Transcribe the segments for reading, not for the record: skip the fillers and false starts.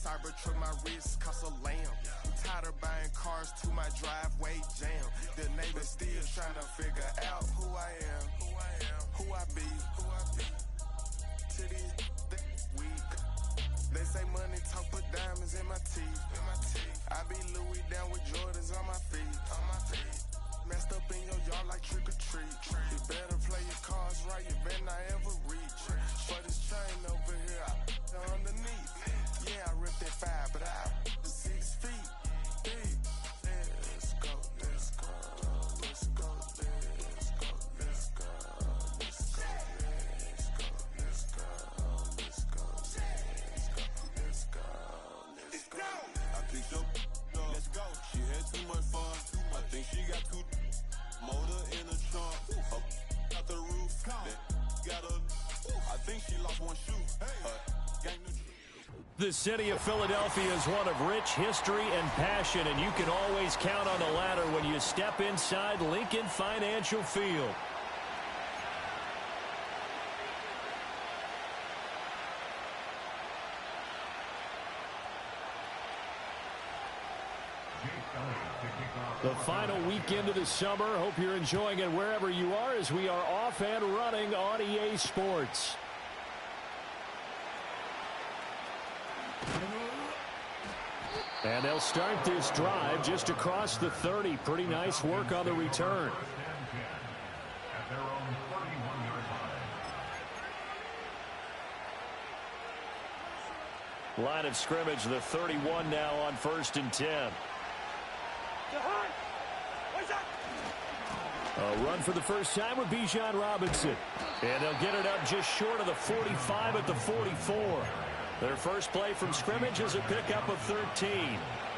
Cybertruck, my wrist cost a lamb. I'm tired of buying cars to my driveway jam. The neighbors still trying to figure out who I am, who I be. To this week, they say money talk, put diamonds in my teeth. I be Louis down with Jordans on my feet. Messed up in your yard like trick or treat. You better play your cards right, you better not ever reach. For this chain over here, I underneath. Yeah, I ripped that 5, but I 6 feet deep. Let's go, let's go, let's go, let's go, let's go, let's go, let's go, let's go, let's go, let's go. I think so. Let's go. She had too much fun. I think she got too motor in the trunk. Up out the roof. Got a. I think she lost one shoe. The city of Philadelphia is one of rich history and passion, and you can always count on the ladder when you step inside Lincoln Financial Field. The final weekend of the summer. Hope you're enjoying it wherever you are as we are off and running on EA Sports. And they'll start this drive just across the 30. Pretty nice work on the return. Line of scrimmage, the 31 now on 1st and 10. A run for the first time with Bijan Robinson. And they'll get it up just short of the 45 at the 44. Their first play from scrimmage is a pickup of 13.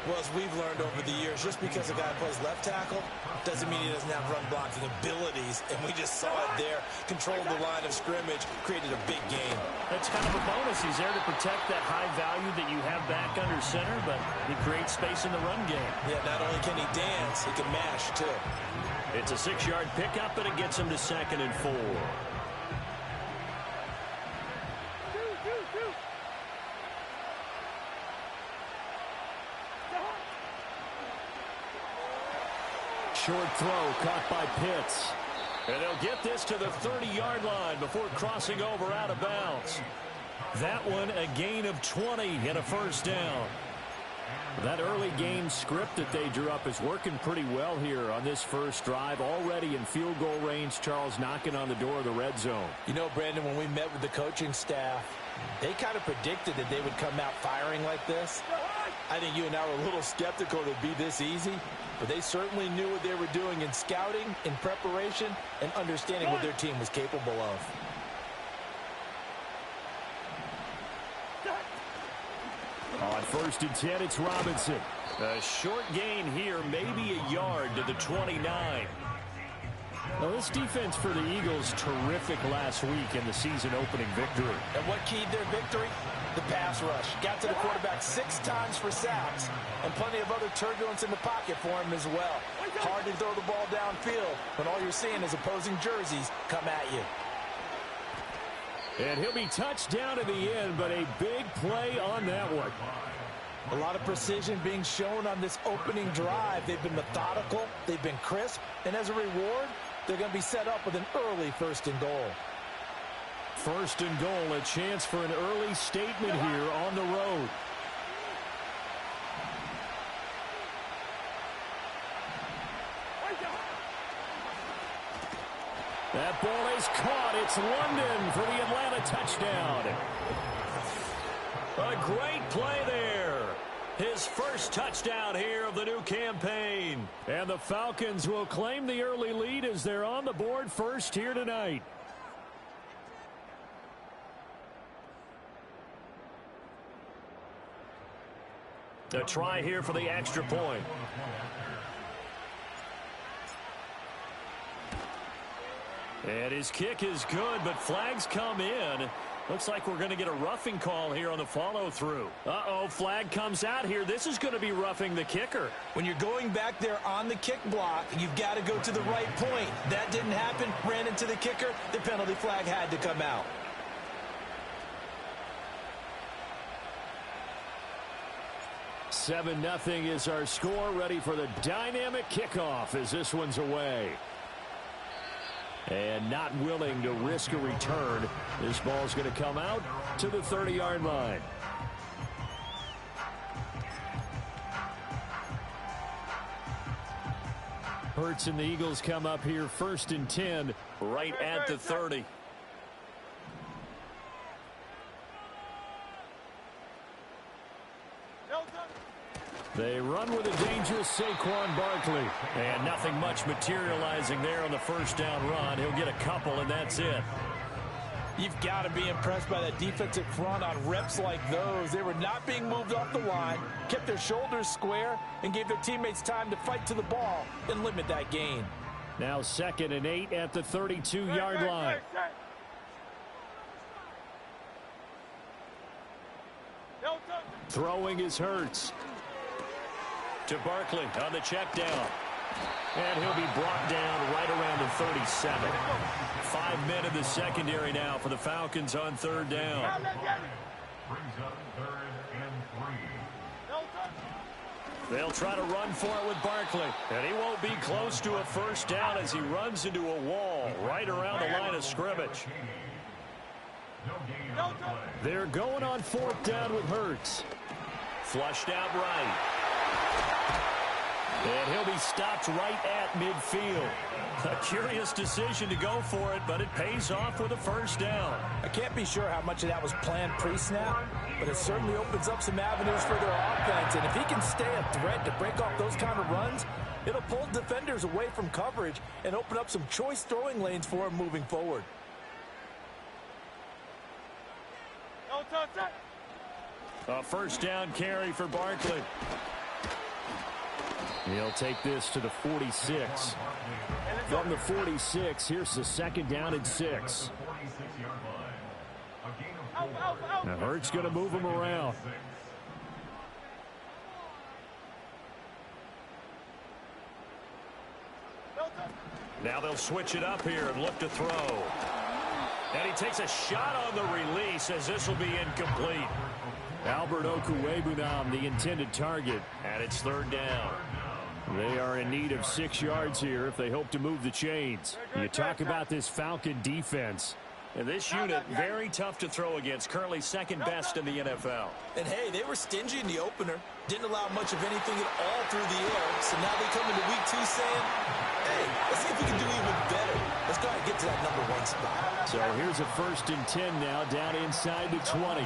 Well, as we've learned over the years, just because a guy plays left tackle doesn't mean he doesn't have run blocking abilities. And we just saw it there. Controlled the line of scrimmage, created a big gain. That's kind of a bonus. He's there to protect that high value that you have back under center, but he creates space in the run game. Yeah, not only can he dance, he can mash, too. It's a 6-yard pickup, and it gets him to 2nd and 4. Short throw caught by Pitts. And they'll get this to the 30-yard line before crossing over out of bounds. That one a gain of 20 and a first down. That early game script that they drew up is working pretty well here on this first drive. Already in field goal range, Charles knocking on the door of the red zone. You know, Brandon, when we met with the coaching staff, they kind of predicted that they would come out firing like this. I think you and I were a little skeptical that it'd be this easy, but they certainly knew what they were doing in scouting, in preparation, and understanding what their team was capable of. On 1st and 10, it's Robinson. A short gain here, maybe a yard to the 29. Well, this defense for the Eagles, terrific last week in the season-opening victory. And what keyed their victory? The pass rush. Got to the quarterback 6 times for sacks, and plenty of other turbulence in the pocket for him as well. Hard to throw the ball downfield when all you're seeing is opposing jerseys come at you. And he'll be touched down at the end, but a big play on that one. A lot of precision being shown on this opening drive. They've been methodical, they've been crisp, and as a reward, they're going to be set up with an early 1st and goal. 1st and goal, a chance for an early statement here on the road. That ball is caught. It's London for the Atlanta touchdown. A great play there. His first touchdown here of the new campaign. And the Falcons will claim the early lead as they're on the board first here tonight. A try here for the extra point. And his kick is good, but flags come in. Looks like we're going to get a roughing call here on the follow-through. Uh-oh, flag comes out here. This is going to be roughing the kicker. When you're going back there on the kick block, you've got to go to the right point. That didn't happen. Ran into the kicker. The penalty flag had to come out. 7-0 is our score. Ready for the dynamic kickoff as this one's away. And not willing to risk a return. This ball's going to come out to the 30-yard line. Hurts and the Eagles come up here 1st and 10 right at the 30. They run with a dangerous Saquon Barkley. And nothing much materializing there on the first down run. He'll get a couple, and that's it. You've got to be impressed by that defensive front on reps like those. They were not being moved off the line, kept their shoulders square, and gave their teammates time to fight to the ball and limit that gain. Now 2nd and 8 at the 32-yard line. Throwing is Hurts. To Barkley on the check down. And he'll be brought down right around the 37. 5 men in the secondary now for the Falcons on 3rd down. They'll try to run for it with Barkley. And he won't be close to a first down as he runs into a wall right around the line of scrimmage. They're going on 4th down with Hurts. Flushed out right. And he'll be stopped right at midfield. A curious decision to go for it, but it pays off with a first down. I can't be sure how much of that was planned pre-snap, but it certainly opens up some avenues for their offense. And if he can stay a threat to break off those kind of runs, it'll pull defenders away from coverage and open up some choice throwing lanes for him moving forward. A first down carry for Barkley. He'll take this to the 46. From the 46, here's the 2nd down and 6. Now Hurts going to move him around. Now they'll switch it up here and look to throw. And he takes a shot on the release as this will be incomplete. Albert Okwuegbunam, the intended target, and it's 3rd down. They are in need of 6 yards here if they hope to move the chains. You talk about this Falcon defense. And this unit, very tough to throw against, currently 2nd best in the NFL. And hey, they were stingy in the opener. Didn't allow much of anything at all through the air. So now they come into week 2 saying, hey, let's see if we can do even better. Let's go ahead and get to that #1 spot. So here's a 1st and 10 now, down inside the 20.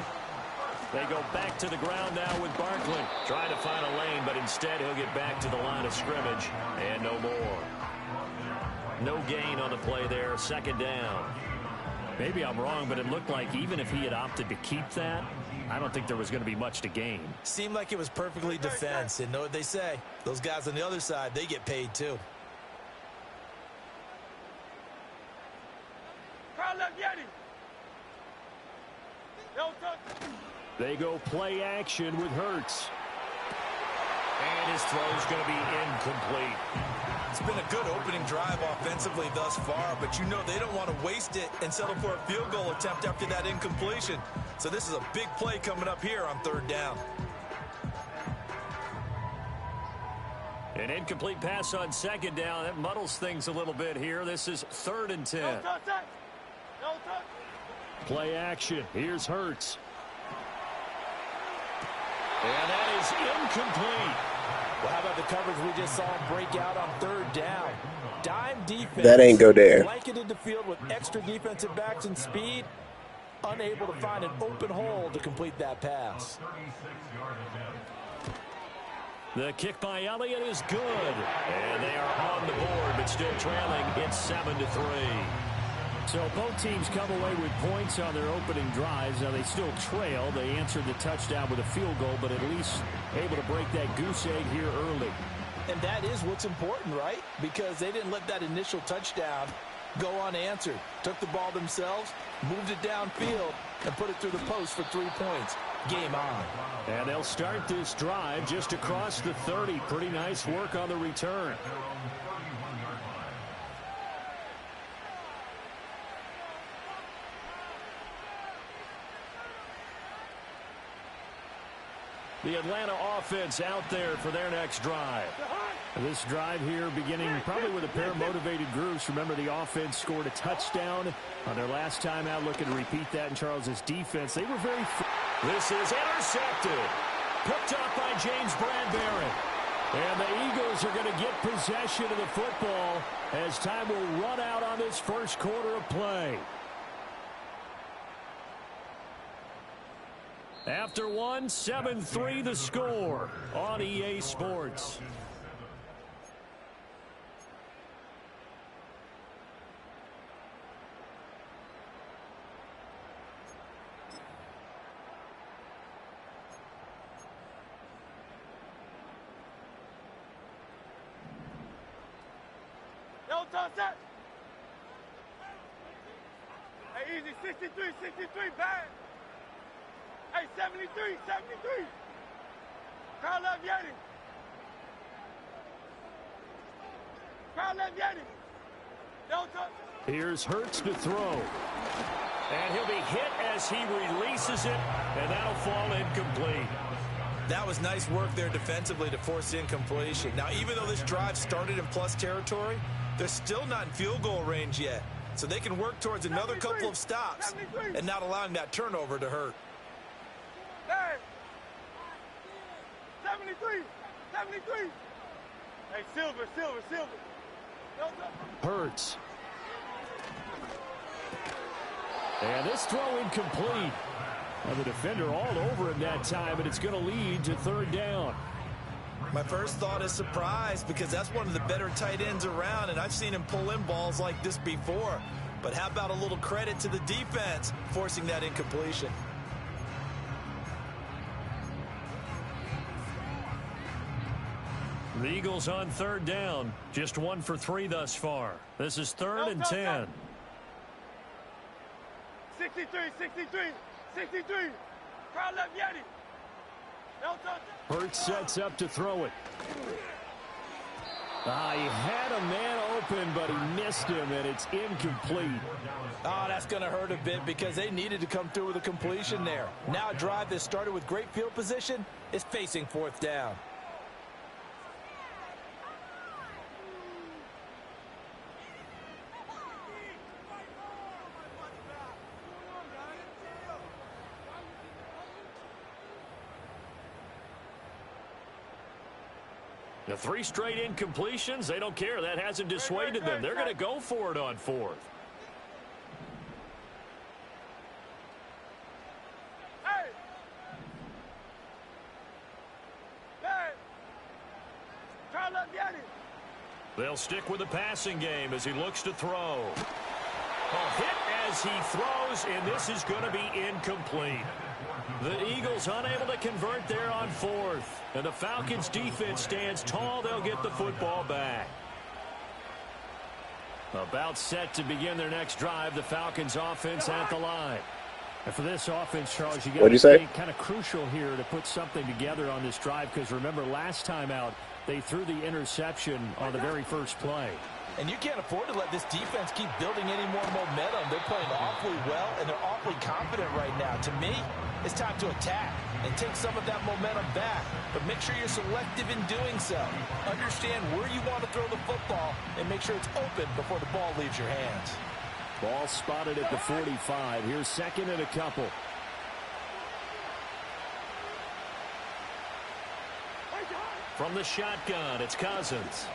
They go back to the ground now with Barkley. Trying to find a lane, but instead he'll get back to the line of scrimmage. And no more. No gain on the play there. 2nd down. Maybe I'm wrong, but it looked like even if he had opted to keep that, I don't think there was going to be much to gain. Seemed like it was perfectly defense. And know what they say? Those guys on the other side, they get paid too. They go play action with Hurts. And his throw's going to be incomplete. It's been a good opening drive offensively thus far, but you know they don't want to waste it and settle for a field goal attempt after that incompletion. So this is a big play coming up here on 3rd down. An incomplete pass on 2nd down. That muddles things a little bit here. This is 3rd and 10. Play action. Here's Hurts. And that is incomplete. Well, how about the coverage we just saw him break out on 3rd down? Dime defense. That ain't go there. Blanketed the field with extra defensive backs and speed. Unable to find an open hole to complete that pass. The kick by Elliott is good. And they are on the board, but still trailing. It's 7-3. So both teams come away with points on their opening drives. Now they still trail. They answered the touchdown with a field goal, but at least able to break that goose egg here early. And that is what's important, right? Because they didn't let that initial touchdown go unanswered. Took the ball themselves, moved it downfield, and put it through the post for 3 points. Game on. And they'll start this drive just across the 30. Pretty nice work on the return. The Atlanta offense out there for their next drive. This drive here beginning probably with a pair of motivated groups. Remember, the offense scored a touchdown on their last time out. Looking to repeat that in Charles's defense. They were very... This is intercepted. Picked up by James Bradbury. And the Eagles are going to get possession of the football as time will run out on this first quarter of play. After one, 7-3 the score on EA Sports. Don't touch that. Hey, easy, 63, bad. Hey, 73. Crowd left Yeti. Don't touch. Here's Hurts to throw. And he'll be hit as he releases it, and that'll fall incomplete. That was nice work there defensively to force incompletion. Now, even though this drive started in plus territory, they're still not in field goal range yet. So they can work towards another couple of stops and not allowing that turnover to hurt. Hey, 73. Hey, Silver. Hurts. And this throw incomplete. Well, the defender all over him that time, but it's going to lead to third down. My first thought is surprise because that's one of the better tight ends around, and I've seen him pull in balls like this before. But how about a little credit to the defense forcing that incompletion? The Eagles on third down. Just 1 for 3 thus far. This is third and 10. 63. Crowd left Yeti. Don't touch it. Hurts sets up to throw it. He had a man open, but he missed him, and it's incomplete. Oh, that's going to hurt a bit because they needed to come through with a completion there. Now a drive that started with great field position is facing fourth down. The 3 straight incompletions, they don't care. That hasn't dissuaded them. They're going to go for it on fourth. Hey! Crowd left Yeti. They'll stick with the passing game as he looks to throw. A hit as he throws, and this is going to be incomplete. The Eagles unable to convert there on fourth. And the Falcons defense stands tall. They'll get the football back. About set to begin their next drive. The Falcons offense at the line. And for this offense, Charles, you got to say kind of crucial here to put something together on this drive because remember last time out they threw the interception on the very first play. And you can't afford to let this defense keep building any more momentum. They're playing awfully well, and they're awfully confident right now. To me, it's time to attack and take some of that momentum back. But make sure you're selective in doing so. Understand where you want to throw the football and make sure it's open before the ball leaves your hands. Ball spotted at the 45. Here's second and a couple. From the shotgun, it's Cousins.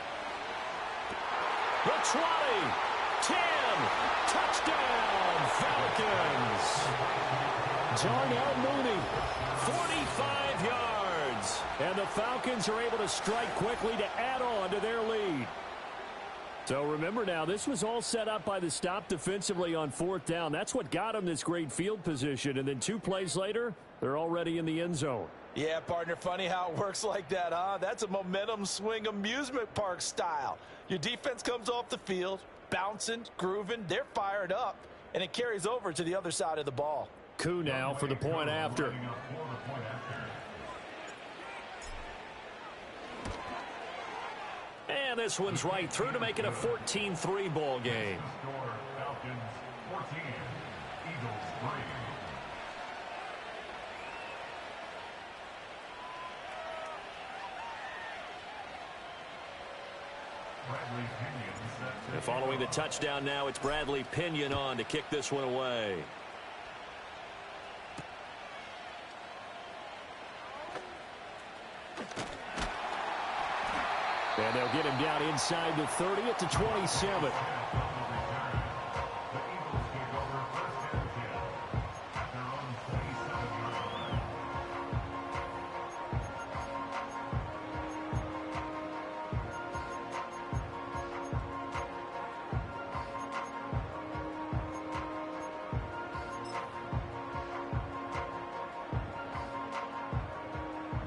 The 20, 10, touchdown, Falcons. Darnell Mooney, 45 yards. And the Falcons are able to strike quickly to add on to their lead. So remember now, this was all set up by the stop defensively on fourth down. That's what got them this great field position. And then 2 plays later, they're already in the end zone. Yeah, partner, funny how it works like that, huh? That's a momentum swing amusement park style. Your defense comes off the field, bouncing, grooving, they're fired up, and it carries over to the other side of the ball. Coup now for the point after. And this one's right through to make it a 14-3 ball game. Falcons 14, Eagles 3. And following the touchdown now, it's Bradley Pinion on to kick this one away. And they'll get him down inside the 30 at the 27.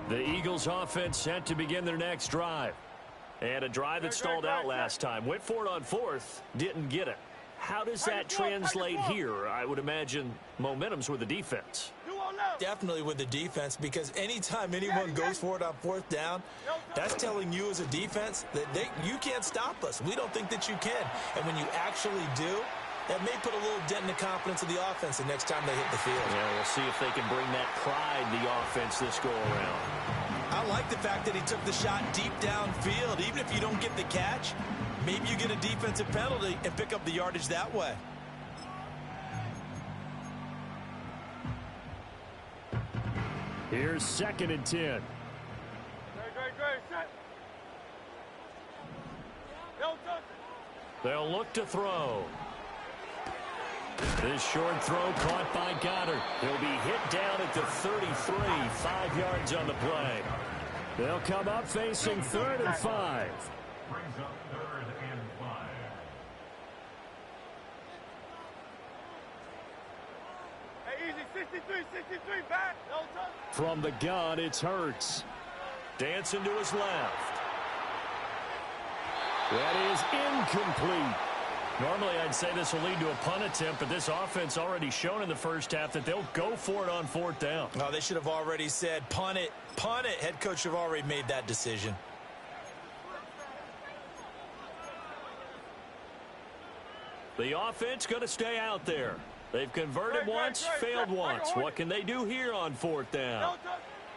The Eagles offense set to begin their next drive. And a drive that stalled out last time. Went for it on fourth, didn't get it. How does that translate here? I would imagine momentum's with the defense. Definitely with the defense, because anytime anyone goes for it on fourth down, that's telling you as a defense that you can't stop us. We don't think that you can. And when you actually do, that may put a little dent in the confidence of the offense the next time they hit the field. Yeah, we'll see if they can bring that pride to the offense this go-around. I like the fact that he took the shot deep downfield. Even if you don't get the catch, maybe you get a defensive penalty and pick up the yardage that way. Here's 2nd and 10. They'll look to throw. This short throw caught by Goddard. He'll be hit down at the 33, 5 yards on the play. They'll come up facing 3rd and 5. Brings up 3rd and 5. Hey, easy, 63, back. No touch. From the gun, it's Hurts. Dancing to his left. That is incomplete. Normally, I'd say this will lead to a punt attempt, but this offense already shown in the first half that they'll go for it on 4th down. Oh, they should have already said, punt it, punt it. Head coach have already made that decision. The offense going to stay out there. They've converted once, failed once. What can they do here on 4th down?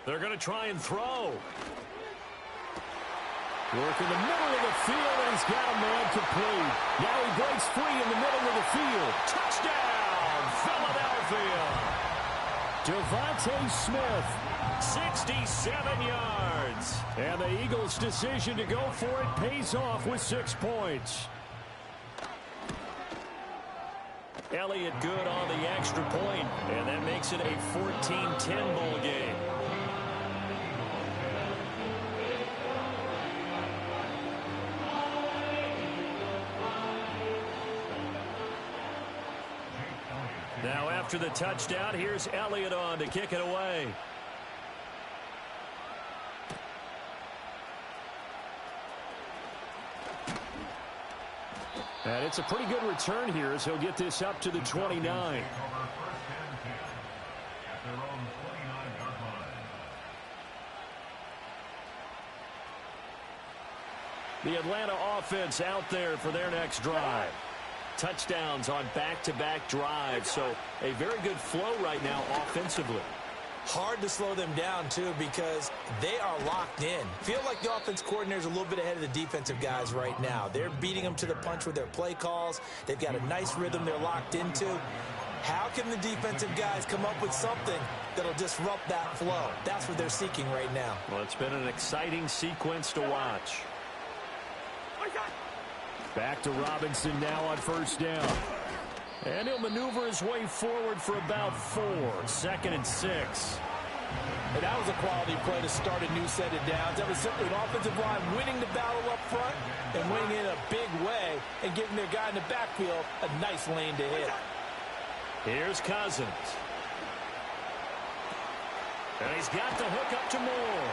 They're going to try and throw. Work in the middle of the field, and he's got a man complete. Now he breaks free in the middle of the field. Touchdown, Philadelphia. Devontae Smith, 67 yards. And the Eagles' decision to go for it pays off with 6 points. Elliott good on the extra point, and that makes it a 14-10 ball game. Now after the touchdown, here's Elliott on to kick it away. And it's a pretty good return here as he'll get this up to the 29. The Atlanta offense out there for their next drive. Touchdowns on back-to-back drives, so a very good flow right now offensively. Hard to slow them down, too, because they are locked in. Feel like the offense coordinator is a little bit ahead of the defensive guys right now. They're beating them to the punch with their play calls. They've got a nice rhythm they're locked into. How can the defensive guys come up with something that'll disrupt that flow? That's what they're seeking right now. Well, it's been an exciting sequence to watch. Back to Robinson now on 1st down. And he'll maneuver his way forward for about 4. 2nd and 6. And that was a quality play to start a new set of downs. That was simply an offensive line winning the battle up front and winning in a big way and giving their guy in the backfield a nice lane to hit. Here's Cousins. And he's got the hook up to Moore.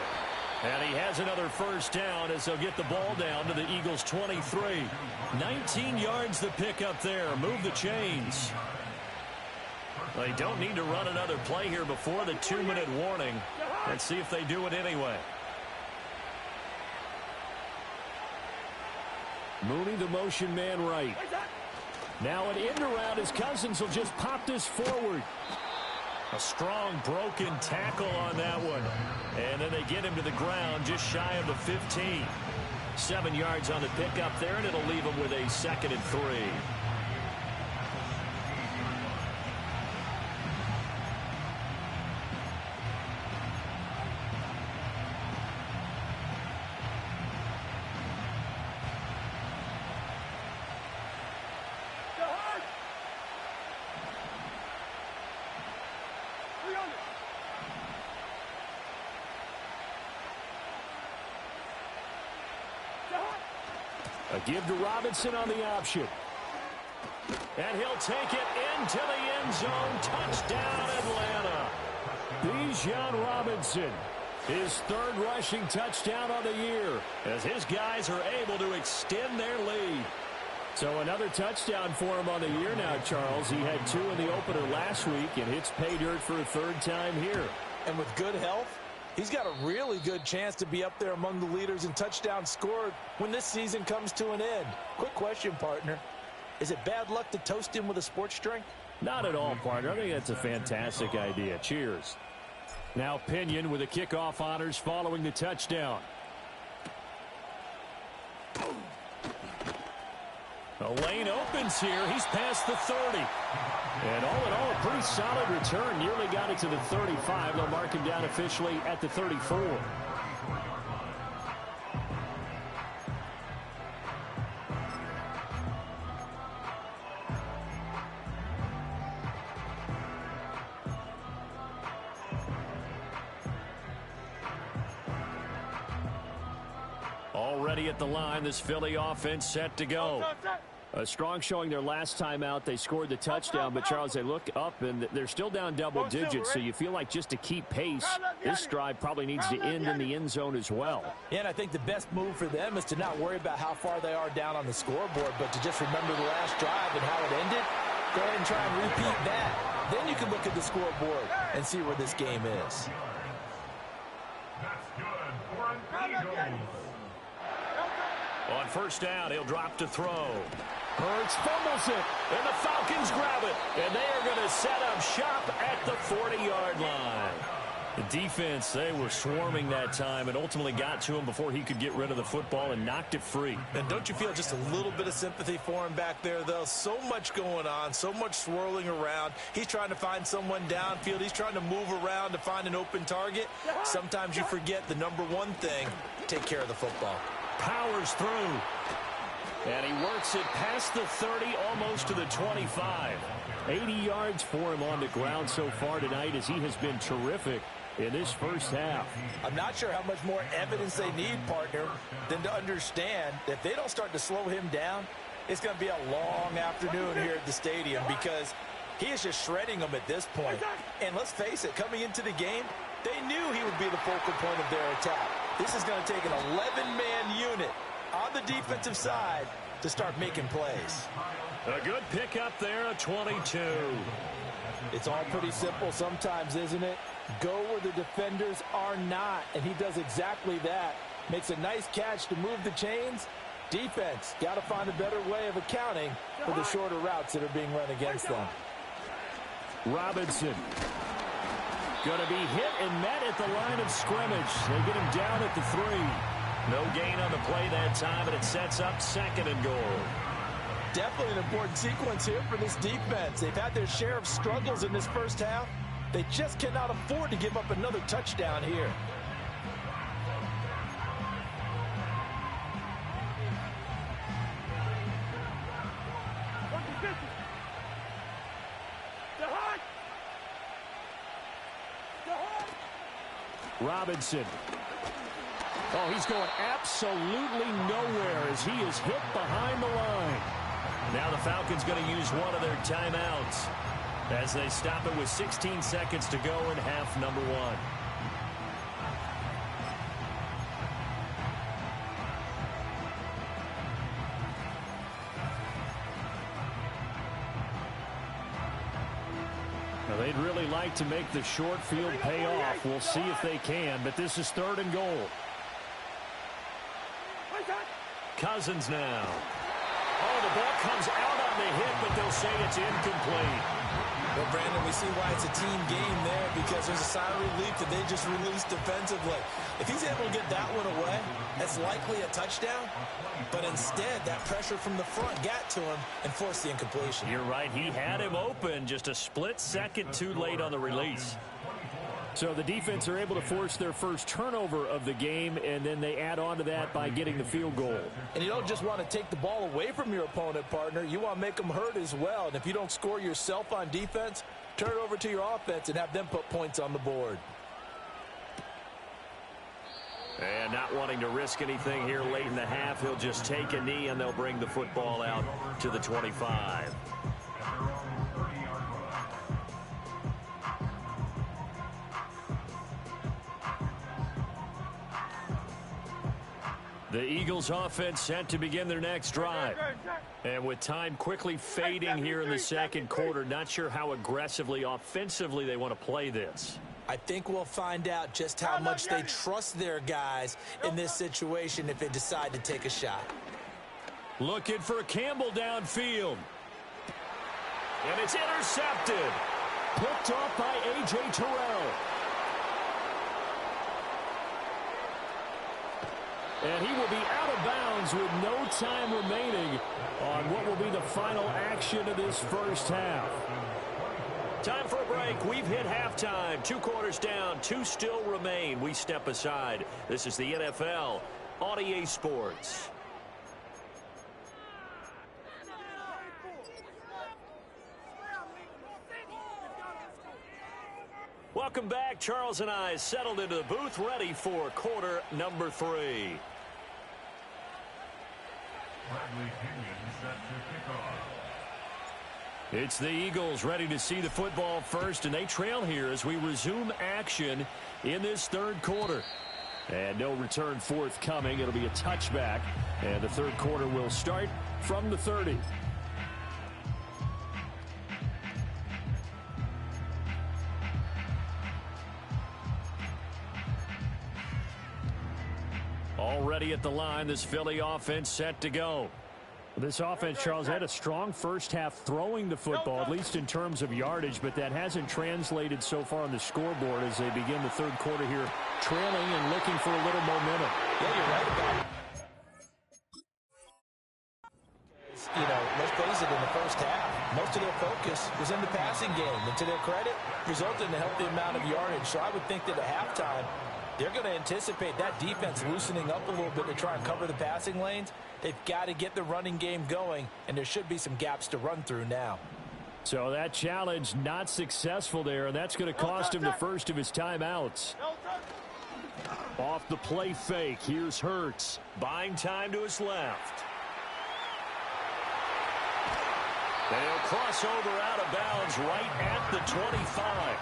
And he has another 1st down as they'll get the ball down to the Eagles' 23. 19 yards the pick up there. Move the chains. They don't need to run another play here before the 2-minute warning. Let's see if they do it anyway. Mooney, the motion man right. Now an end around as Cousins will just pop this forward. A strong broken tackle on that one. And then they get him to the ground just shy of the 15. 7 yards on the pickup there, and it'll leave them with a 2nd and 3. A give to Robinson on the option. And he'll take it into the end zone. Touchdown, Atlanta. Bijan Robinson, his 3rd rushing touchdown on the year, as his guys are able to extend their lead. So another touchdown for him on the year now, Charles. He had 2 in the opener last week and hits pay dirt for a 3rd time here. And with good health, he's got a really good chance to be up there among the leaders in touchdowns scored when this season comes to an end. Quick question, partner. Is it bad luck to toast him with a sports drink? Not at all, partner. I think that's a fantastic idea. Cheers. Now Pinion with the kickoff honors following the touchdown. The lane opens here. He's past the 30. And all in all, a pretty solid return. Nearly got it to the 35. They'll mark him down officially at the 34. Already at the line, this Philly offense set to go. A strong showing their last time out. They scored the touchdown, but Charles, they look up and they're still down double digits, so you feel like just to keep pace, this drive probably needs to end in the end zone as well. Yeah, and I think the best move for them is to not worry about how far they are down on the scoreboard, but to just remember the last drive and how it ended. Go ahead and try and repeat that. Then you can look at the scoreboard and see where this game is. That's good for an Eagles. On first down, he'll drop to throw. Hurts fumbles it, and the Falcons grab it. And they are going to set up shop at the 40-yard line. The defense, they were swarming that time and ultimately got to him before he could get rid of the football and knocked it free. And don't you feel just a little bit of sympathy for him back there, though? So much going on, so much swirling around. He's trying to find someone downfield. He's trying to move around to find an open target. Sometimes you forget the number one thing, take care of the football. Powers through. And he works it past the 30, almost to the 25. 80 yards for him on the ground so far tonight as he has been terrific in this first half. I'm not sure how much more evidence they need, partner, than to understand that if they don't start to slow him down, it's going to be a long afternoon here at the stadium because he is just shredding them at this point. And let's face it, coming into the game, they knew he would be the focal point of their attack. This is going to take an 11-man unit on the defensive side to start making plays. A good pickup there, a 22. It's all pretty simple sometimes, isn't it? Go where the defenders are not, and he does exactly that. Makes a nice catch to move the chains. Defense, got to find a better way of accounting for the shorter routes that are being run against them. Robinson. Going to be hit and met at the line of scrimmage. They get him down at the 3. No gain on the play that time, and it sets up 2nd and goal. Definitely an important sequence here for this defense. They've had their share of struggles in this first half. They just cannot afford to give up another touchdown here. Robinson. Oh, he's going absolutely nowhere as he is hit behind the line. Now the Falcons going to use one of their timeouts as they stop it with 16 seconds to go in half number 1. Now they'd really like to make the short field pay off. We'll see if they can, but this is 3rd and goal. Cousins now. Oh, the ball comes out on the hit, but they'll say it's incomplete. Well, Brandon, we see why it's a team game there because there's a sigh of relief that they just released defensively. If he's able to get that one away, that's likely a touchdown. But instead, that pressure from the front got to him and forced the incompletion. You're right. He had him open, just a split second too late on the release. So the defense are able to force their first turnover of the game, and then they add on to that by getting the field goal. And you don't just want to take the ball away from your opponent, partner. You want to make them hurt as well. And if you don't score yourself on defense, turn it over to your offense and have them put points on the board. And not wanting to risk anything here late in the half, he'll just take a knee, and they'll bring the football out to the 25. The Eagles offense set to begin their next drive. And with time quickly fading here in the second quarter, not sure how aggressively, offensively they want to play this. I think we'll find out just how much they trust their guys in this situation if they decide to take a shot. Looking for Campbell downfield. And it's intercepted. Picked off by A.J. Terrell. And he will be out of bounds with no time remaining on what will be the final action of this first half. Time for a break. We've hit halftime. 2 quarters down. 2 still remain. We step aside. This is the NFL on EA Sports. Welcome back. Charles and I settled into the booth, ready for quarter number 3. It's the Eagles ready to see the football first, and they trail here as we resume action in this third quarter. And no return forthcoming. It'll be a touchback, and the third quarter will start from the 30. Already at the line, this Philly offense set to go. This offense, Charles, had a strong first half throwing the football, at least in terms of yardage, but that hasn't translated so far on the scoreboard as they begin the third quarter here, trailing and looking for a little momentum. Yeah, you're right about it. You know, let's face it, in the first half, most of their focus was in the passing game, and to their credit, resulted in a healthy amount of yardage. So I would think that at halftime, they're going to anticipate that defense loosening up a little bit to try and cover the passing lanes. They've got to get the running game going, and there should be some gaps to run through now. So that challenge not successful there, and that's going to cost him the first of his timeouts. Off the play fake, here's Hurts, buying time to his left. They'll cross over out of bounds right at the 25.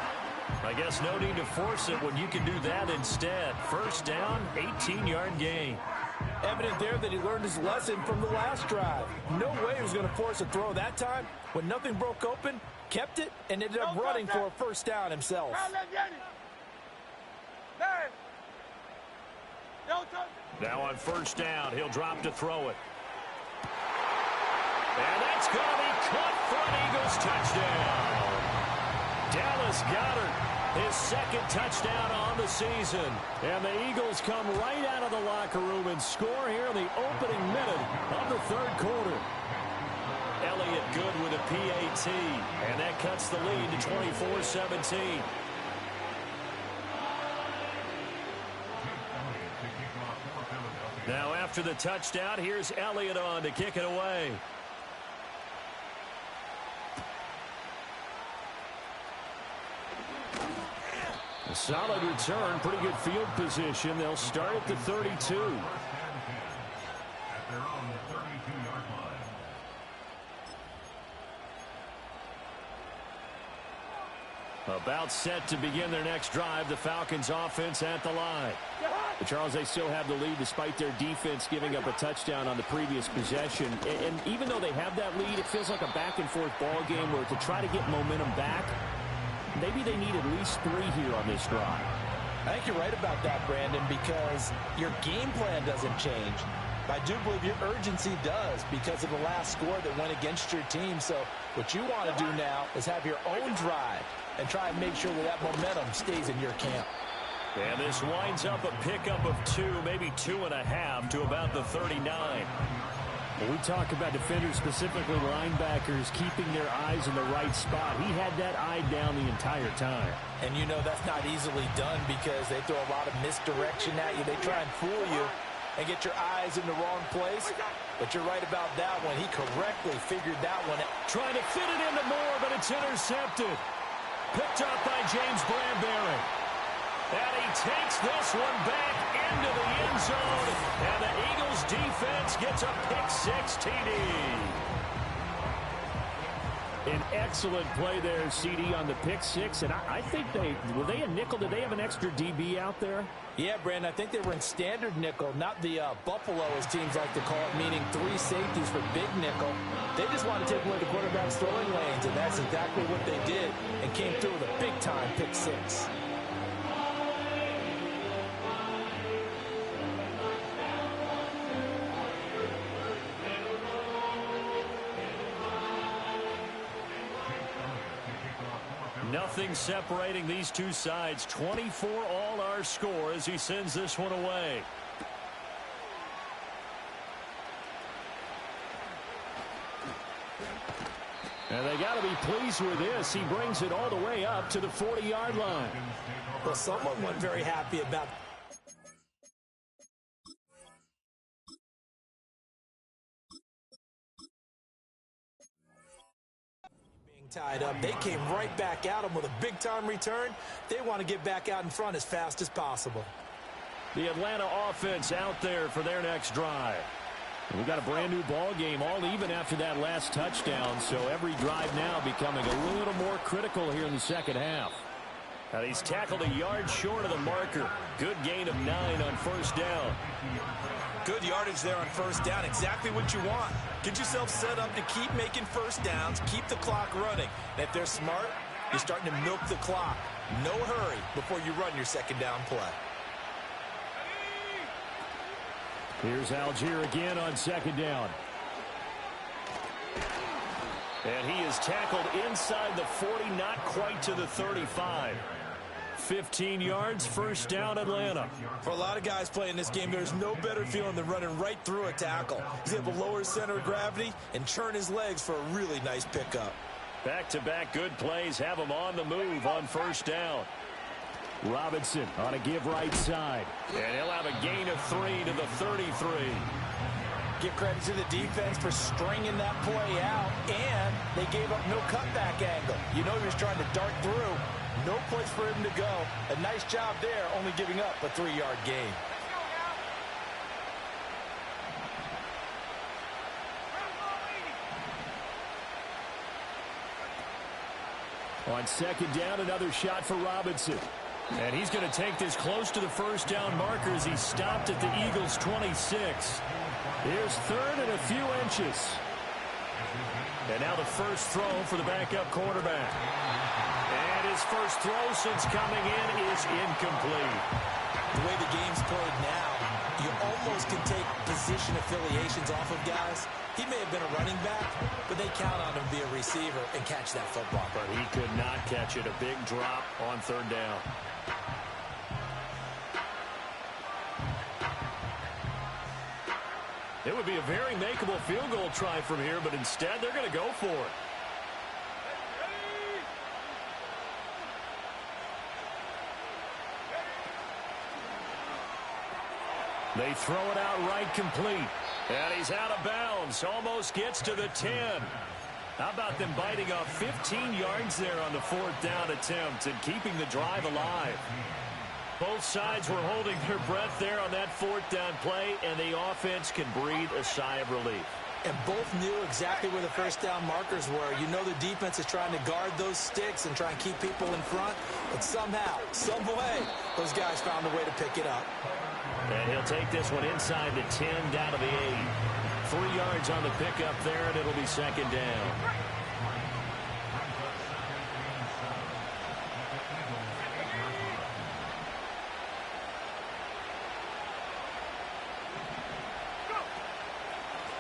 I guess no need to force it when you can do that instead. First down, 18-yard gain. Evident there that he learned his lesson from the last drive. No way he was going to force a throw that time. When nothing broke open, kept it, and ended up running for a first down himself. Now on first down, he'll drop to throw it. And that's going to be caught for an Eagles touchdown. Dallas Goedert, his second touchdown on the season. And the Eagles come right out of the locker room and score here in the opening minute of the third quarter. Elliott good with a PAT, and that cuts the lead to 24-17. Now after the touchdown, here's Elliott on to kick it away. A solid return, pretty good field position. They'll start at the 32. At their own 32-yard line. About set to begin their next drive, the Falcons offense at the line. But Charles, they still have the lead despite their defense giving up a touchdown on the previous possession. And even though they have that lead, it feels like a back-and-forth ball game where to try to get momentum back, maybe they need at least 3 here on this drive. I think you're right about that, Brandon, because your game plan doesn't change. I do believe your urgency does because of the last score that went against your team. So what you want to do now is have your own drive and try and make sure that that momentum stays in your camp. And this winds up a pickup of 2, maybe 2.5 to about the 39. When we talk about defenders, specifically linebackers, keeping their eyes in the right spot, he had that eye down the entire time. And you know that's not easily done because they throw a lot of misdirection at you. They try and fool you and get your eyes in the wrong place. But you're right about that one. He correctly figured that one out. Trying to fit it into Moore, but it's intercepted. Picked up by James Bradbury. And he takes this one back into the end zone. And the Eagles defense gets a pick-6 TD. An excellent play there, CD, on the pick-6. And I think were they a nickel? Did they have an extra DB out there? Yeah, Brandon, I think they were in standard nickel, not the Buffalo, as teams like to call it, meaning 3 safeties for big nickel. They just want to take away the quarterback's throwing lanes, and that's exactly what they did and came through with a big-time pick-6. Nothing separating these two sides. 24 all our score as he sends this one away. And they got to be pleased with this. He brings it all the way up to the 40-yard line. Well, someone wasn't very happy about tied up. They came right back at him with a big-time return. They want to get back out in front as fast as possible. The Atlanta offense out there for their next drive. We got a brand new ball game, all even after that last touchdown, so every drive now becoming a little more critical here in the second half. Now he's tackled a yard short of the marker. Good gain of 9 on first down. Good yardage there on first down. Exactly what you want. Get yourself set up to keep making first downs, keep the clock running. And if they're smart, you're starting to milk the clock. No hurry before you run your second down play. Here's Algier again on second down. And he is tackled inside the 40, not quite to the 35. 15 yards, first down, Atlanta. For a lot of guys playing this game, there's no better feeling than running right through a tackle. He's able to lower his center of gravity and turn his legs for a really nice pickup. Back-to-back good plays have him on the move on first down. Robinson on a give right side. And he'll have a gain of 3 to the 33. Give credit to the defense for stringing that play out, and they gave up no cutback angle. You know he was trying to dart through. No place for him to go. A nice job there, only giving up a 3-yard gain. On second down, another shot for Robinson. And he's going to take this close to the first down marker as he stopped at the Eagles' 26. Here's third and a few inches. And now the first throw for the backup quarterback. And his first throw since coming in is incomplete. The way the game's played now, you almost can take position affiliations off of guys. He may have been a running back, but they count on him to be a receiver and catch that football. But he could not catch it. A big drop on third down. It would be a very makeable field goal try from here, but instead they're going to go for it. They throw it out right complete. And he's out of bounds. Almost gets to the 10. How about them biting off 15 yards there on the fourth down attempt and keeping the drive alive? Both sides were holding their breath there on that fourth down play, and the offense can breathe a sigh of relief. And both knew exactly where the first down markers were. You know the defense is trying to guard those sticks and try and keep people in front. But somehow, some way, those guys found a way to pick it up. And he'll take this one inside the 10, down to the 8. 3 yards on the pickup there, and it'll be second down.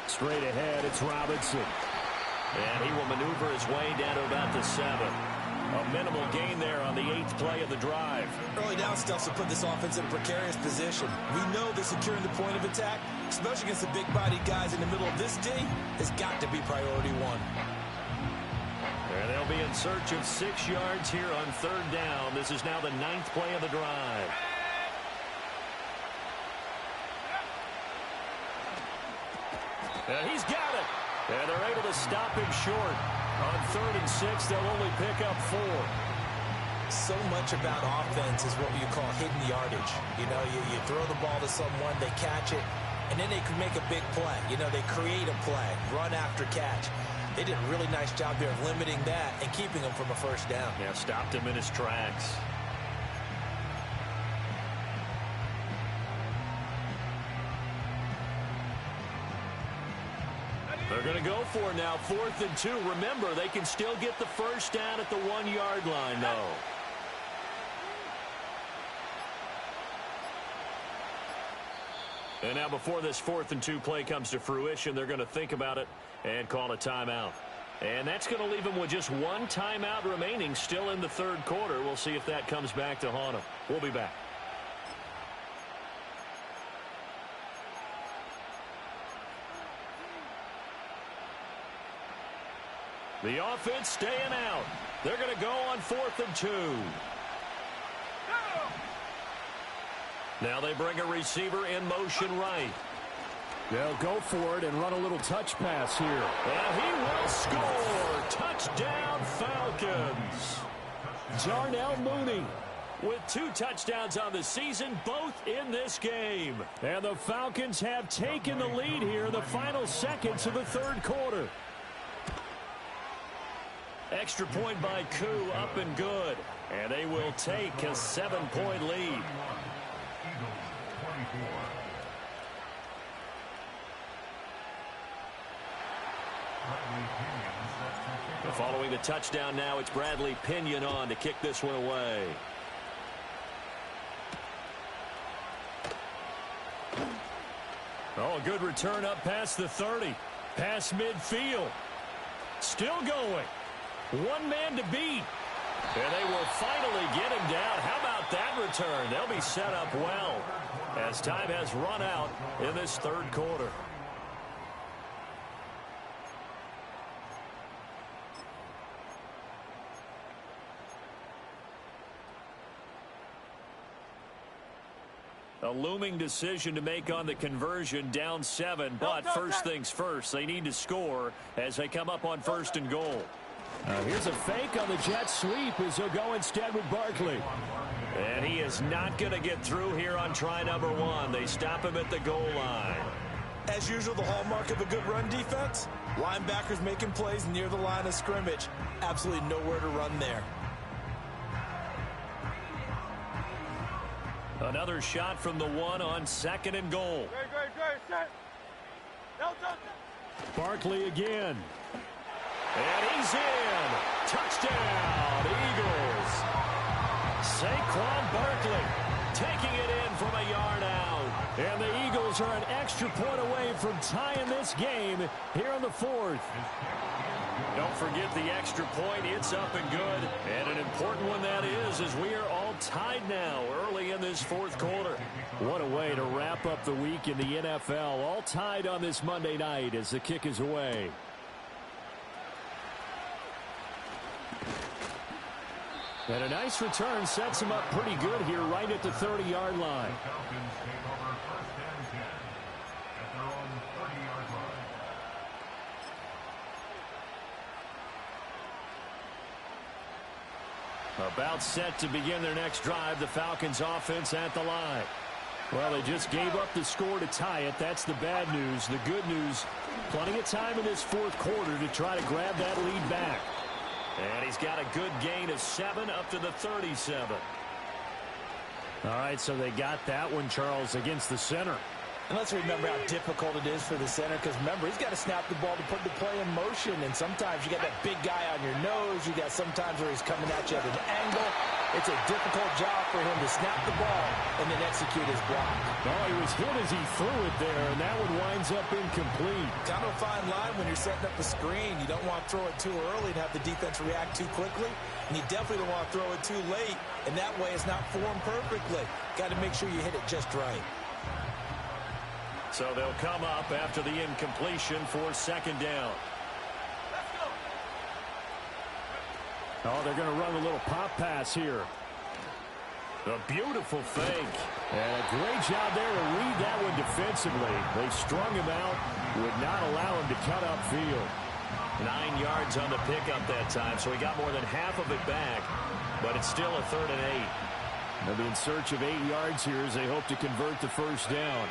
Straight ahead, it's Robinson. And he will maneuver his way down to about the 7. A minimal gain there on the 8th play of the drive. Early down stuff to put this offense in a precarious position. We know that securing the point of attack, especially against the big-bodied guys in the middle of this D, has got to be priority one. And they'll be in search of 6 yards here on 3rd down. This is now the 9th play of the drive. And he's got it. And they're able to stop him short. On 3rd and 6, they'll only pick up 4. So much about offense is what you call hidden yardage. You know, you throw the ball to someone, they catch it, and then they can make a big play. You know, they create a play, run after catch. They did a really nice job there of limiting that and keeping him from a 1st down. Yeah, stopped him in his tracks. They're going to go for it now, 4th and 2. Remember, they can still get the 1st down at the 1-yard line, though. And now before this 4th and 2 play comes to fruition, they're going to think about it and call a timeout. And that's going to leave them with just 1 timeout remaining still in the 3rd quarter. We'll see if that comes back to haunt them. We'll be back. The offense staying out. They're going to go on 4th and 2. Now they bring a receiver in motion right. They'll go for it and run a little touch pass here. And he will score. Touchdown, Falcons. Darnell Mooney with 2 touchdowns on the season, both in this game. And the Falcons have taken the lead here in the final seconds of the 3rd quarter. Extra point by Koo, up and good. And they will take a 7-point lead. Following the touchdown now, it's Bradley Pinion on to kick this one away. Oh, a good return up past the 30. Past midfield. Still going. 1 man to beat. And they will finally get him down. How about that return? They'll be set up well as time has run out in this 3rd quarter. A looming decision to make on the conversion, down 7. But first things first, they need to score as they come up on 1st and goal. Here's a fake on the jet sweep as he'll go instead with Barkley. And he is not going to get through here on try number 1. They stop him at the goal line. As usual, the hallmark of a good run defense, linebackers making plays near the line of scrimmage. Absolutely nowhere to run there. Another shot from the 1 on 2nd and goal. Barkley again. And he's in. Touchdown, Eagles. Saquon Barkley taking it in from a yard out. And the Eagles are an extra point away from tying this game here on the 4th. Don't forget the extra point. It's up and good. And an important one that is, as we are all tied now early in this 4th quarter. What a way to wrap up the week in the NFL. All tied on this Monday night as the kick is away. And a nice return sets him up pretty good here right at the 30-yard line. About set to begin their next drive, the Falcons offense at the line. Well, they just gave up the score to tie it. That's the bad news. The good news, plenty of time in this 4th quarter to try to grab that lead back. And he's got a good gain of 7 up to the 37. All right, so they got that one, Charles, against the center. And let's remember how difficult it is for the center, because remember, he's got to snap the ball to put the play in motion, and sometimes you got that big guy on your nose. You got sometimes where he's coming at you at an angle. It's a difficult job for him to snap the ball and then execute his block. Oh, he was hit as he threw it there, and that one winds up incomplete. Kind of a fine line when you're setting up the screen. You don't want to throw it too early and have the defense react too quickly, and you definitely don't want to throw it too late, and that way it's not formed perfectly. Got to make sure you hit it just right. So they'll come up after the incompletion for second down. Oh, they're going to run a little pop pass here. A beautiful fake. And a great job there to read that one defensively. They strung him out, would not allow him to cut upfield. 9 yards on the pickup that time, so he got more than half of it back. But it's still a 3rd and 8. They'll be in search of 8 yards here as they hope to convert the first down.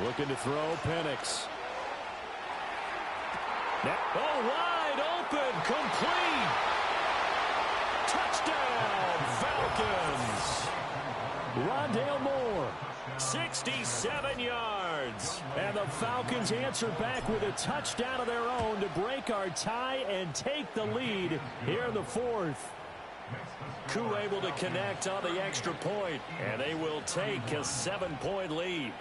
Looking to throw, Penix. Oh, wide open, complete. Touchdown, Falcons. Rondale Moore, 67 yards. And the Falcons answer back with a touchdown of their own to break our tie and take the lead here in the 4th. Koo able to connect on the extra point, and they will take a 7-point lead.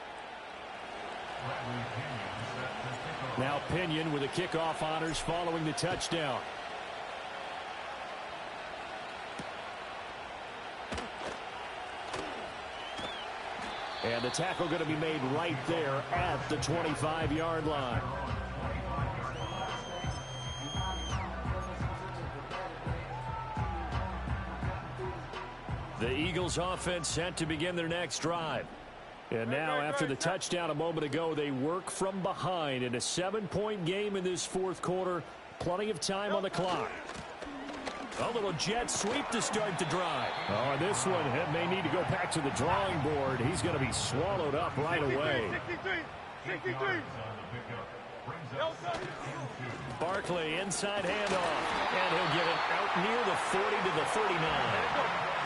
Now Pinion with the kickoff honors following the touchdown. And the tackle going to be made right there at the 25-yard line. The Eagles offense set to begin their next drive. And now, after the touchdown a moment ago, they work from behind in a 7-point game in this 4th quarter. Plenty of time on the clock. A little jet sweep to start the drive. Oh, and this one may need to go back to the drawing board. He's going to be swallowed up right away. 63. Barkley, inside handoff. And he'll get it out near the 40 to the 39.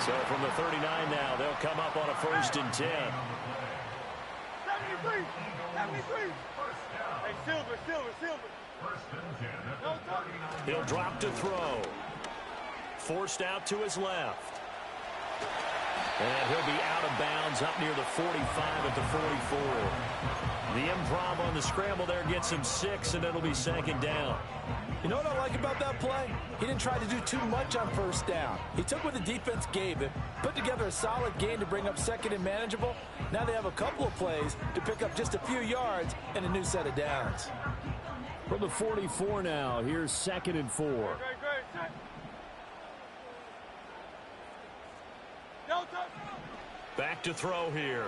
So from the 39 now, they'll come up on a 1st and 10. 73. Hey, Silver. He'll drop to throw. Forced out to his left. And he'll be out of bounds up near the 45 at the 44. The improv on the scramble there gets him 6, and it'll be 2nd down. You know what I like about that play? He didn't try to do too much on 1st down. He took what the defense gave him, put together a solid game to bring up 2nd and manageable. Now they have a couple of plays to pick up just a few yards and a new set of downs. From the 44 now, here's 2nd and 4. Great. Back to throw here.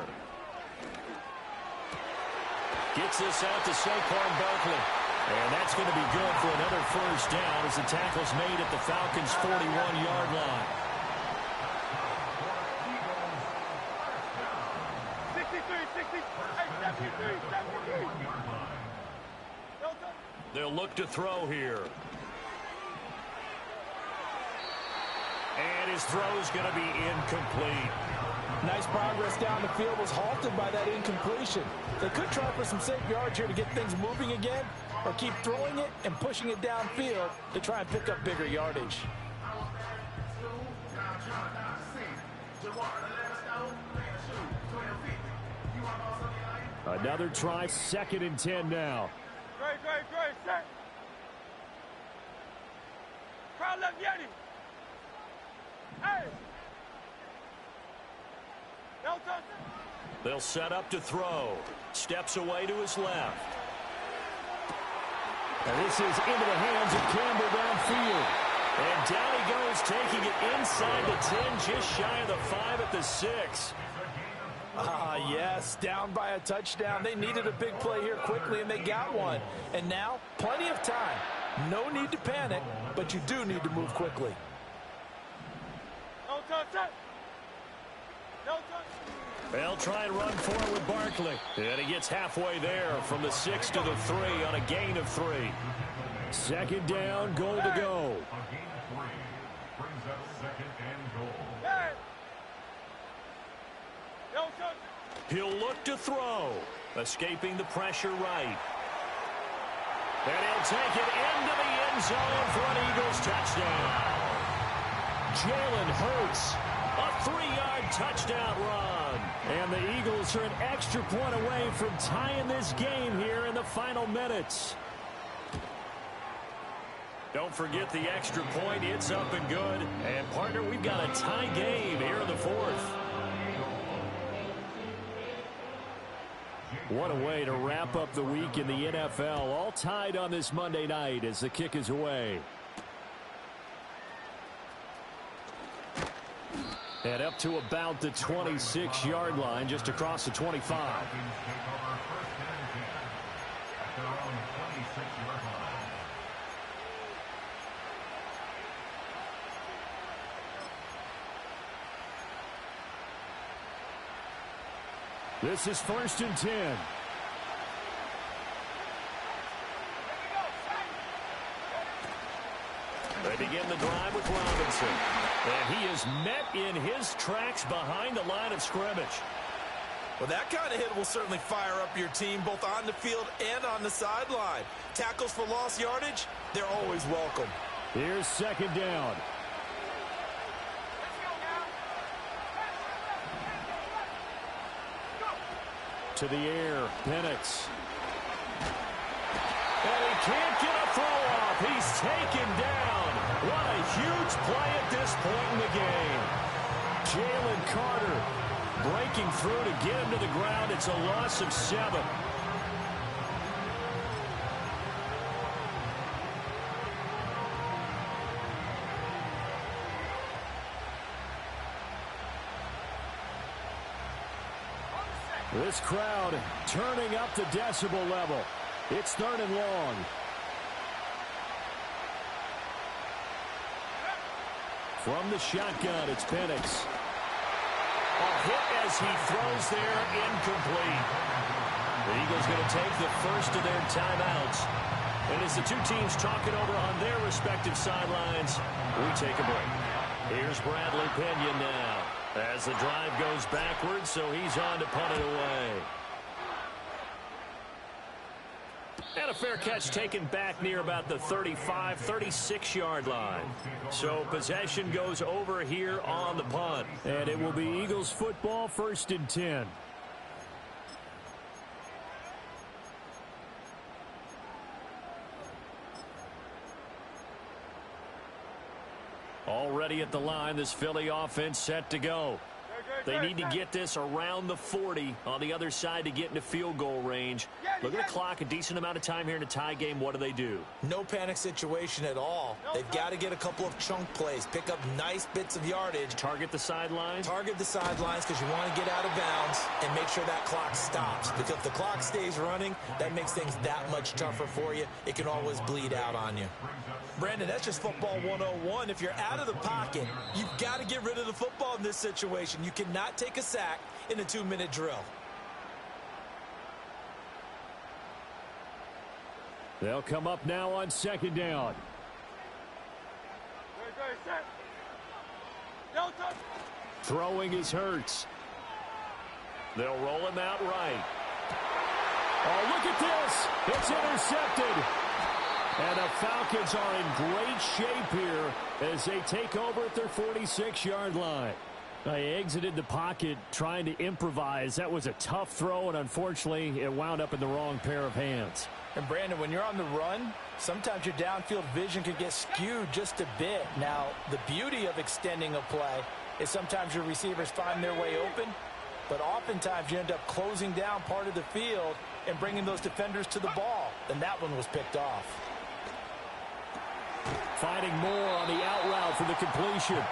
Gets this out to Saquon Barkley. And that's going to be good for another 1st down as the tackle's made at the Falcons' 41-yard line. 73. They'll look to throw here. And his throw's going to be incomplete. Nice progress down the field was halted by that incompletion. They could try for some safe yards here to get things moving again, or keep throwing it and pushing it downfield to try and pick up bigger yardage. Another try, 2nd and 10 now. Great. Set. Crowd left Yeti. Hey. They'll set up to throw. Steps away to his left. And this is into the hands of Campbell downfield. And down he goes, taking it inside the 10, just shy of the 5 at the 6. Yes, down by a touchdown. They needed a big play here quickly, and they got one. And now, plenty of time. No need to panic, but you do need to move quickly. No touch. They'll try and run for it with Barkley. And he gets halfway there from the 6 to the 3 on a gain of 3. 2nd down, goal to go. He'll look to throw. Escaping the pressure right. And he'll take it into the end zone for an Eagles touchdown. Jalen Hurts, a 3-yard touchdown run. And the Eagles are an extra point away from tying this game here in the final minutes. Don't forget the extra point. It's up and good. And, partner, we've got a tie game here in the fourth. What a way to wrap up the week in the NFL. All tied on this Monday night as the kick is away. And up to about the 26-yard line, just across the 25. This is 1st and 10. They begin the drive with Robinson. And he is met in his tracks behind the line of scrimmage. Well, that kind of hit will certainly fire up your team both on the field and on the sideline. Tackles for lost yardage, they're always welcome. Here's 2nd down. To the air, Penix. And he can't get a throw off. He's taken down. What a huge play at this point in the game. Jalen Carter breaking through to get him to the ground. It's a loss of 7. This crowd turning up the decibel level. It's 3rd and long. From the shotgun, it's Penix. A hit as he throws there, incomplete. The Eagles going to take the first of their timeouts. And as the two teams talking over on their respective sidelines, we take a break. Here's Bradley Pinion now, as the drive goes backwards, so he's on to punt it away. And a fair catch taken back near about the 35, 36-yard line. So possession goes over here on the punt. And it will be Eagles football, 1st and 10. Already at the line, this Philly offense set to go. They need to get this around the 40 on the other side to get into field goal range. Look at the clock, a decent amount of time here in a tie game. What do? No panic situation at all. They've got to get a couple of chunk plays, pick up nice bits of yardage. Target the sidelines? Target the sidelines because you want to get out of bounds and make sure that clock stops. Because if the clock stays running, that makes things that much tougher for you. It can always bleed out on you. Brandon, that's just football 101. If you're out of the pocket, you've got to get rid of the football in this situation. You cannot take a sack in a 2-minute drill. They'll come up now on 2nd down. Throwing is Hurts. They'll roll him out right. Oh, look at this. It's intercepted. And the Falcons are in great shape here as they take over at their 46-yard line. They exited the pocket trying to improvise. That was a tough throw, and unfortunately, it wound up in the wrong pair of hands. And, Brandon, when you're on the run, sometimes your downfield vision can get skewed just a bit. Now, the beauty of extending a play is sometimes your receivers find their way open, but oftentimes you end up closing down part of the field and bringing those defenders to the ball. And that one was picked off. Finding more on the out route for the completion.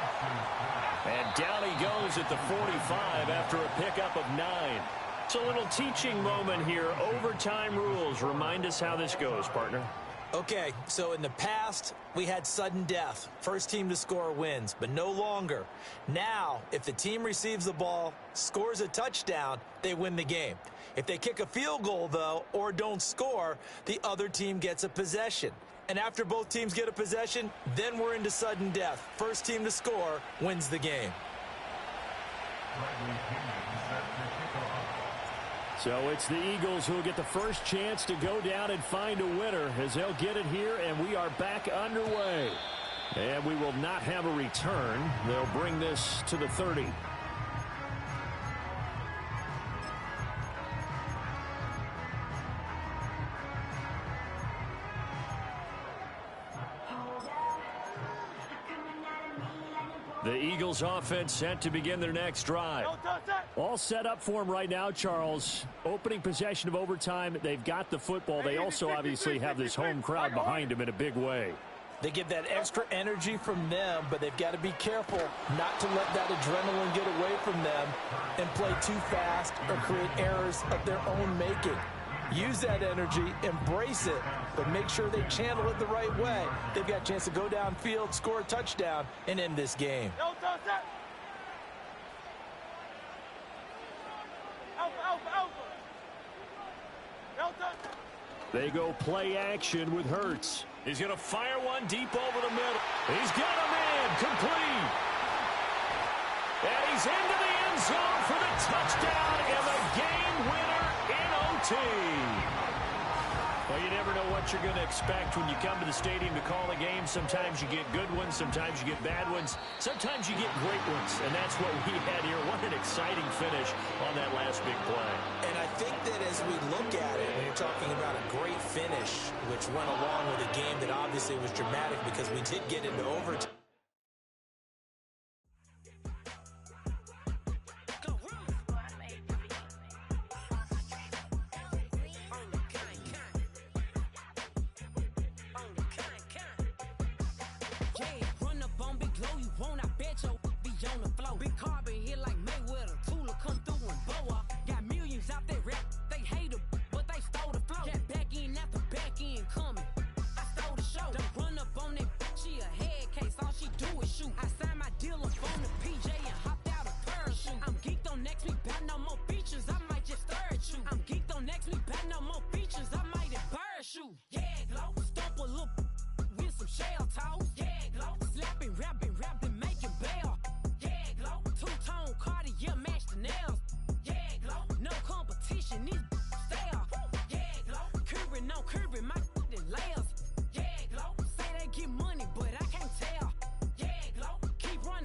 And down he goes at the 45 after a pickup of 9. It's a little teaching moment here. Overtime rules. Remind us how this goes, partner. Okay, so in the past, we had sudden death. First team to score wins, but no longer. Now, if the team receives the ball, scores a touchdown, they win the game. If they kick a field goal, though, or don't score, the other team gets a possession. And after both teams get a possession, then we're into sudden death. First team to score wins the game. So it's the Eagles who will get the first chance to go down and find a winner as they'll get it here, and we are back underway. And we will not have a return. They'll bring this to the 30. The Eagles offense set to begin their next drive. All set up for them right now, Charles. Opening possession of overtime. They've got the football. They also obviously have this home crowd behind them in a big way. They get that extra energy from them, but they've got to be careful not to let that adrenaline get away from them and play too fast or create errors of their own making. Use that energy, embrace it, but make sure they channel it the right way. They've got a chance to go downfield, score a touchdown, and end this game. They go play action with Hurts. He's going to fire one deep over the middle. He's got him in, complete. And he's into the end zone for the touchdown and the game winner in OT. Well, you never know what you're going to expect when you come to the stadium to call a game. Sometimes you get good ones. Sometimes you get bad ones. Sometimes you get great ones. And that's what we had here. What an exciting finish on that last big play. And I think that as we look at it, when you're talking about a great finish, which went along with a game that obviously was dramatic because we did get into overtime. Yeah.